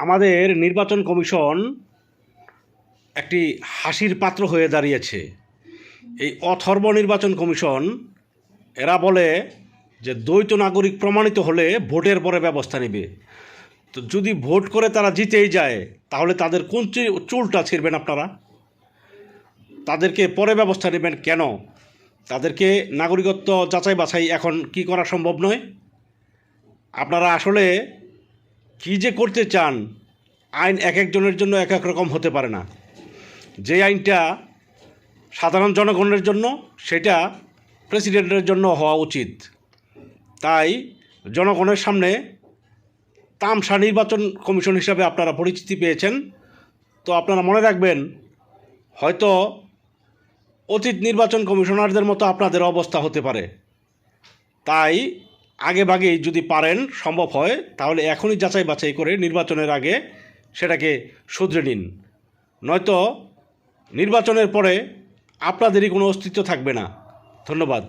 আমাদের নির্বাচন কমিশন একটি হাসির পাত্র হয়ে দাঁড়িয়েছে। এই অথর্ব নির্বাচন কমিশন এরা বলে যে দ্বৈত নাগরিক প্রমাণিত হলে ভোটের পরে ব্যবস্থা নেবে। তো যদি ভোট করে তারা জিতেই যায় তাহলে তাদের কোন চুলটা ছিঁড়বেন আপনারা? তাদেরকে পরে ব্যবস্থা নেবেন কেন? তাদেরকে নাগরিকত্ব যাচাই বাছাই এখন কি করা সম্ভব নয়? আপনারা আসলে কী যে করতে চান, আইন এক একজনের জন্য এক এক রকম হতে পারে না। যে আইনটা সাধারণ জনগণের জন্য সেটা প্রেসিডেন্টের জন্য হওয়া উচিত। তাই জনগণের সামনে তামসা নির্বাচন কমিশন হিসাবে আপনারা পরিচিতি পেয়েছেন। তো আপনারা মনে রাখবেন, হয়তো অতীত নির্বাচন কমিশনারদের মতো আপনাদের অবস্থা হতে পারে। তাই আগে ভাগেই যদি পারেন, সম্ভব হয়, তাহলে এখনই যাচাই বাছাই করে নির্বাচনের আগে সেটাকে শুধরে নিন। নয়তো নির্বাচনের পরে আপনাদেরই কোনো অস্তিত্ব থাকবে না। ধন্যবাদ।